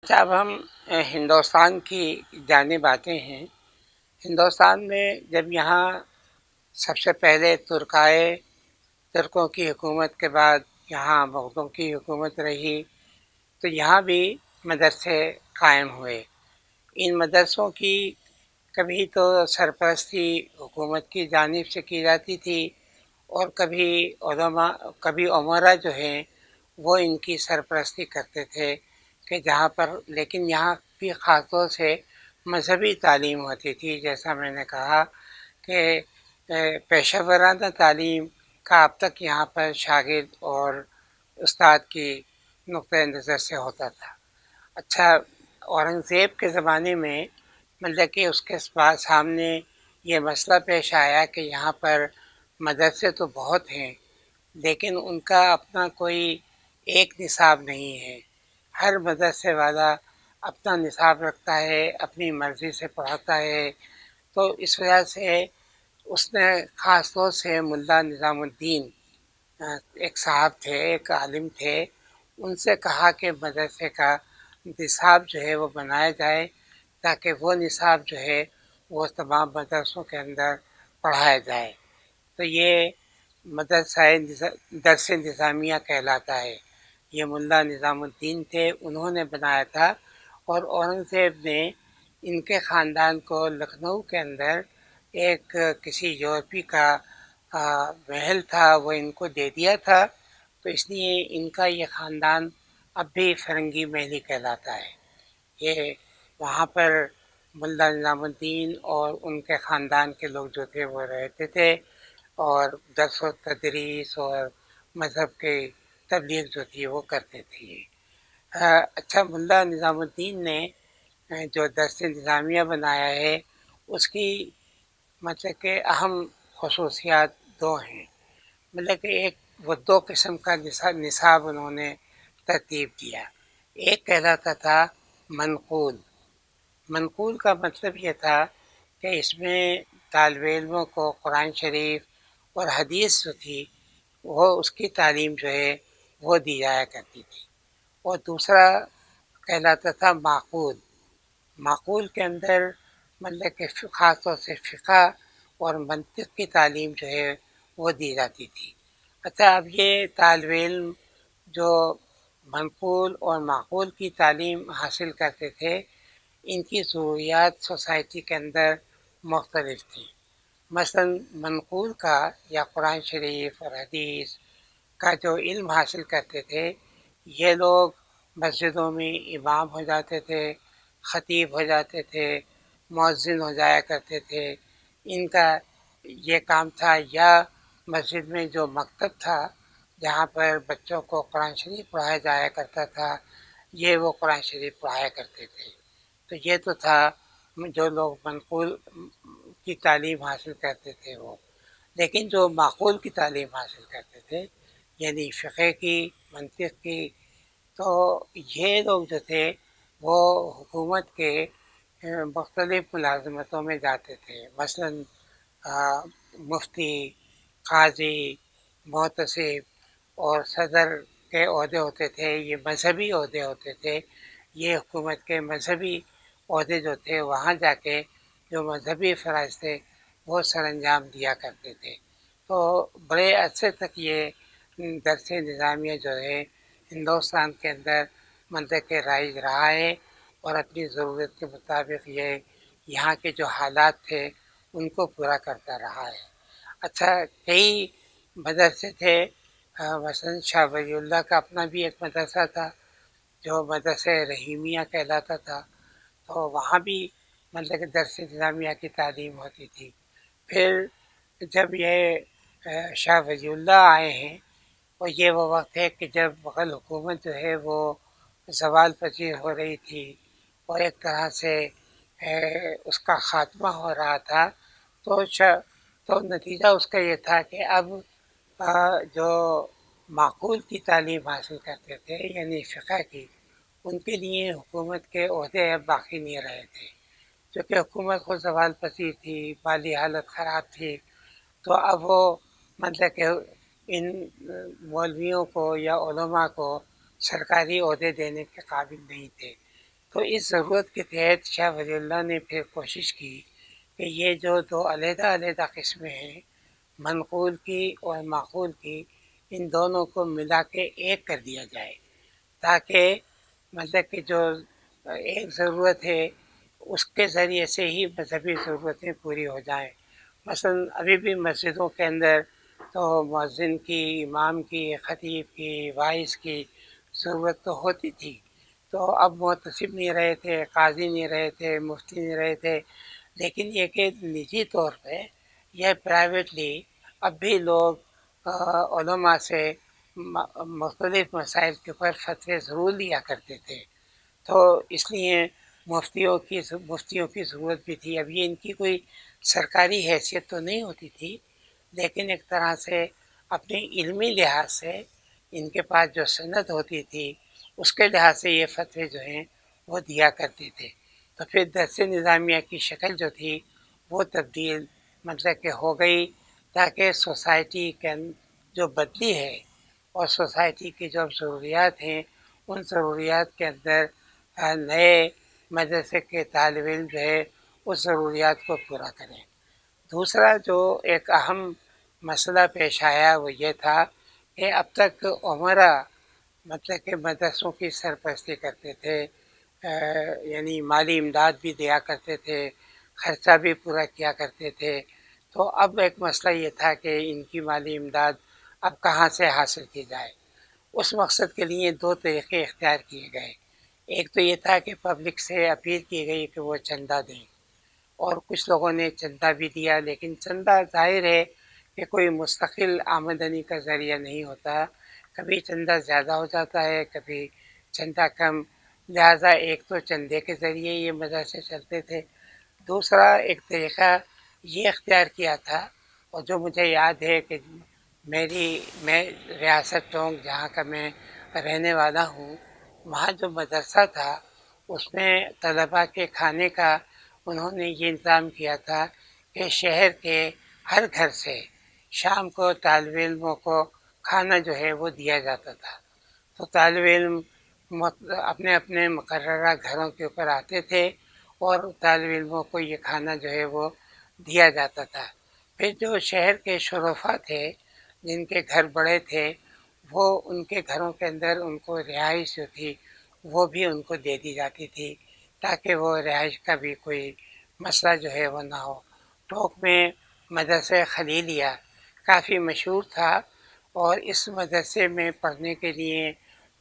اچھا، اب ہم ہندوستان کی جانب آتے ہیں۔ ہندوستان میں جب یہاں سب سے پہلے ترکوں کی حکومت کے بعد یہاں مغلوں کی حکومت رہی، تو یہاں بھی مدرسے قائم ہوئے۔ ان مدرسوں کی کبھی تو سرپرستی حکومت کی جانب سے کی جاتی تھی، اور کبھی عمرہ جو ہیں وہ ان کی سرپرستی کرتے تھے کہ جہاں پر، لیکن یہاں بھی خاص طور سے مذہبی تعلیم ہوتی تھی۔ جیسا میں نے کہا کہ پیشہ ورانہ تعلیم کا اب تک یہاں پر شاگرد اور استاد کی نقطۂ نظر سے ہوتا تھا۔ اچھا، اورنگزیب کے زمانے میں مطلب کہ اس کے سامنے یہ مسئلہ پیش آیا کہ یہاں پر مدرسے تو بہت ہیں، لیکن ان کا اپنا کوئی ایک نصاب نہیں ہے۔ ہر مدرسے والا اپنا نصاب رکھتا ہے، اپنی مرضی سے پڑھاتا ہے۔ تو اس وجہ سے اس نے خاص طور سے ملا نظام الدین، ایک صاحب تھے، ایک عالم تھے، ان سے کہا کہ مدرسے کا نصاب جو ہے وہ بنایا جائے، تاکہ وہ نصاب جو ہے وہ تمام مدرسوں کے اندر پڑھایا جائے۔ تو یہ مدرسہ درس نظامیہ کہلاتا ہے۔ یہ ملا نظام الدین تھے، انہوں نے بنایا تھا، اور اورنگزیب نے ان کے خاندان کو لکھنؤ کے اندر ایک کسی یورپی کا محل تھا، وہ ان کو دے دیا تھا، تو اس لیے ان کا یہ خاندان اب بھی فرنگی محلی کہلاتا ہے۔ یہ وہاں پر ملا نظام الدین اور ان کے خاندان کے لوگ جو تھے وہ رہتے تھے، اور درس و تدریس اور مذہب کی تبلیغ جو تھی وہ کرتے تھے۔ اچھا، ملا نظام الدین نے جو درس نظامیہ بنایا ہے، اس کی مطلب کہ اہم خصوصیات دو ہیں۔ مطلب کہ ایک، وہ دو قسم کا نصاب انہوں نے ترتیب دیا۔ ایک کہلاتا تھا منقول۔ منقول کا مطلب یہ تھا کہ اس میں طالب علموں کو قرآن شریف اور حدیث جو تھی وہ اس کی تعلیم جو ہے وہ دی جایا کرتی تھی۔ اور دوسرا کہلاتا تھا معقول۔ معقول کے اندر مطلب کہ خاص طور سے فقہ اور منطق کی تعلیم جو ہے وہ دی جاتی تھی۔ اچھا، اب یہ طالب علم جو منقول اور معقول کی تعلیم حاصل کرتے تھے، ان کی ضروریات سوسائٹی کے اندر مختلف تھیں۔ مثلا منقول کا یا قرآن شریف اور حدیث کا جو علم حاصل کرتے تھے، یہ لوگ مسجدوں میں امام ہو جاتے تھے، خطیب ہو جاتے تھے، مؤذن ہو جایا کرتے تھے۔ ان کا یہ کام تھا، یا مسجد میں جو مکتب تھا جہاں پر بچوں کو قرآن شریف پڑھایا جایا کرتا تھا، یہ وہ قرآن شریف پڑھایا کرتے تھے۔ تو یہ تو تھا جو لوگ منقول کی تعلیم حاصل کرتے تھے وہ۔ لیکن جو معقول کی تعلیم حاصل کرتے تھے، یعنی فقہ کی، منطق کی، تو یہ لوگ جو تھے وہ حکومت کے مختلف ملازمتوں میں جاتے تھے۔ مثلا مفتی، قاضی، محتسب اور صدر کے عہدے ہوتے تھے، یہ مذہبی عہدے ہوتے تھے۔ یہ حکومت کے مذہبی عہدے جو تھے وہاں جا کے جو مذہبی فرائض تھے وہ سر انجام دیا کرتے تھے۔ تو بڑے عرصے تک یہ درس نظامیہ جو ہے ہندوستان کے اندر مطلب کہ رائج رہا ہے، اور اپنی ضرورت کے مطابق یہ یہاں کے جو حالات تھے ان کو پورا کرتا رہا ہے۔ اچھا، کئی مدرسے تھے، مثلا شاہ ولی اللہ کا اپنا بھی ایک مدرسہ تھا جو مدرسہ رحیمیہ کہلاتا تھا، تو وہاں بھی مطلب کہ درس نظامیہ کی تعلیم ہوتی تھی۔ پھر جب یہ شاہ ولی اللہ آئے ہیں، اور یہ وہ وقت ہے کہ جب مغل حکومت جو ہے وہ زوال پذیر ہو رہی تھی، اور ایک طرح سے اس کا خاتمہ ہو رہا تھا، تو نتیجہ اس کا یہ تھا کہ اب جو معقول کی تعلیم حاصل کرتے تھے، یعنی فقہ کی، ان کے لیے حکومت کے عہدے اب باقی نہیں رہے تھے، کیونکہ حکومت خود زوال پذیر تھی، مالی حالت خراب تھی۔ تو اب وہ مطلب کہ ان مولویوں کو یا علماء کو سرکاری عہدے دینے کے قابل نہیں تھے، تو اس ضرورت کے تحت شاہ ولی اللہ نے پھر کوشش کی کہ یہ جو دو علیحدہ علیحدہ قسمیں ہیں، منقول کی اور معقول کی، ان دونوں کو ملا کے ایک کر دیا جائے، تاکہ مطلب کہ جو ایک ضرورت ہے اس کے ذریعے سے ہی مذہبی ضرورتیں پوری ہو جائیں۔ مثلا ابھی بھی مسجدوں کے اندر تو مؤذن کی، امام کی، خطیب کی، وائس کی ضرورت تو ہوتی تھی، تو اب محتسب نہیں رہے تھے، قاضی نہیں رہے تھے، مفتی نہیں رہے تھے، لیکن یہ کہ نجی طور پہ یا پرائیویٹلی اب بھی لوگ علماء سے مختلف مسائل کے اوپر فتوے ضرور لیا کرتے تھے، تو اس لیے مفتیوں کی ضرورت بھی تھی۔ اب یہ ان کی کوئی سرکاری حیثیت تو نہیں ہوتی تھی، لیکن ایک طرح سے اپنی علمی لحاظ سے ان کے پاس جو سند ہوتی تھی اس کے لحاظ سے یہ فتوے جو ہیں وہ دیا کرتے تھے۔ تو پھر درس نظامیہ کی شکل جو تھی وہ تبدیل مطلب کہ ہو گئی، تاکہ سوسائٹی کے جو بدلی ہے اور سوسائٹی کی جو ضروریات ہیں ان ضروریات کے اندر نئے مدرسے کے طالب علم جو ہے اس ضروریات کو پورا کریں۔ دوسرا جو ایک اہم مسئلہ پیش آیا وہ یہ تھا کہ اب تک عمرا مطلب کہ مدرسوں کی سرپرستی کرتے تھے، یعنی مالی امداد بھی دیا کرتے تھے، خرچہ بھی پورا کیا کرتے تھے، تو اب ایک مسئلہ یہ تھا کہ ان کی مالی امداد اب کہاں سے حاصل کی جائے۔ اس مقصد کے لیے دو طریقے اختیار کیے گئے۔ ایک تو یہ تھا کہ پبلک سے اپیل کی گئی کہ وہ چندہ دیں، اور کچھ لوگوں نے چندہ بھی دیا، لیکن چندہ ظاہر ہے کہ کوئی مستقل آمدنی کا ذریعہ نہیں ہوتا، کبھی چندہ زیادہ ہو جاتا ہے، کبھی چندہ کم، لہٰذا ایک تو چندے کے ذریعے یہ مدرسے چلتے تھے۔ دوسرا ایک طریقہ یہ اختیار کیا تھا، اور جو مجھے یاد ہے کہ میں ریاست ٹونک جہاں کا میں رہنے والا ہوں، وہاں جو مدرسہ تھا اس میں طلباء کے کھانے کا انہوں نے یہ انتظام کیا تھا کہ شہر کے ہر گھر سے شام کو طالب علموں کو کھانا جو ہے وہ دیا جاتا تھا، تو طالب علم اپنے اپنے مقررہ گھروں کے اوپر آتے تھے اور طالب علموں کو یہ کھانا جو ہے وہ دیا جاتا تھا۔ پھر جو شہر کے شرفاء تھے جن کے گھر بڑے تھے، وہ ان کے گھروں کے اندر ان کو رہائش جو تھی وہ بھی ان کو دے دی جاتی تھی، تاکہ وہ رہائش کا بھی کوئی مسئلہ جو ہے وہ نہ ہو۔ ٹوک میں مدرسہ خلیلیہ کافی مشہور تھا، اور اس مدرسے میں پڑھنے کے لیے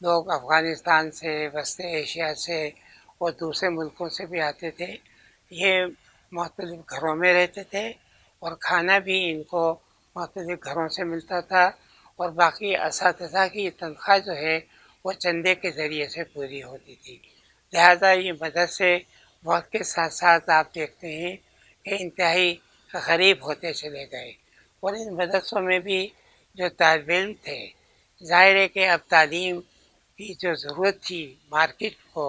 لوگ افغانستان سے، وسط ایشیا سے اور دوسرے ملکوں سے بھی آتے تھے۔ یہ مختلف گھروں میں رہتے تھے، اور کھانا بھی ان کو مختلف گھروں سے ملتا تھا، اور باقی اساتذہ کی تنخواہ جو ہے وہ چندے کے ذریعے سے پوری ہوتی تھی۔ لہٰذا یہ مدرسے وقت کے ساتھ ساتھ آپ دیکھتے ہیں کہ انتہائی غریب ہوتے چلے گئے، اور ان مدرسوں میں بھی جو طالب علم تھے، ظاہر ہے کہ اب تعلیم کی جو ضرورت تھی مارکیٹ کو،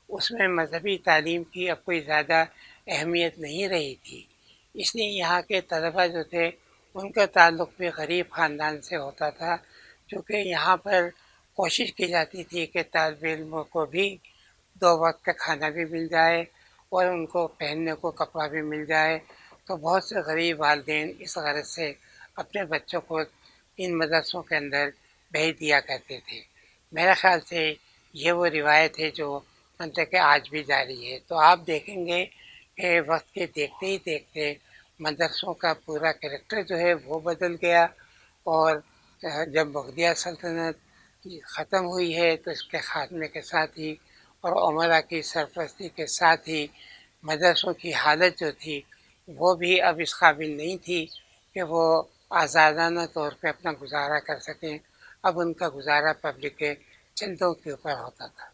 اس میں مذہبی تعلیم کی اب کوئی زیادہ اہمیت نہیں رہی تھی، اس لیے یہاں کے طلباء جو تھے ان کا تعلق بھی غریب خاندان سے ہوتا تھا، چونکہ یہاں پر کوشش کی جاتی تھی کہ طالب علموں کو بھی دو وقت کا کھانا بھی مل جائے اور ان کو پہننے کو کپڑا بھی مل جائے، تو بہت سے غریب والدین اس غرض سے اپنے بچوں کو ان مدرسوں کے اندر بھیج دیا کرتے تھے۔ میرے خیال سے یہ وہ روایت ہے جو مطلب کہ آج بھی جاری ہے۔ تو آپ دیکھیں گے کہ وقت کے دیکھتے ہی دیکھتے مدرسوں کا پورا کریکٹر جو ہے وہ بدل گیا، اور جب مغلیہ سلطنت ختم ہوئی ہے تو اس کے خاتمے کے ساتھ ہی اور عمرا کی سرپرستی کے ساتھ ہی مدرسوں کی حالت جو تھی وہ بھی اب اس قابل نہیں تھی کہ وہ آزادانہ طور پہ اپنا گزارا کر سکیں، اب ان کا گزارا پبلک کے چندوں کے اوپر ہوتا تھا۔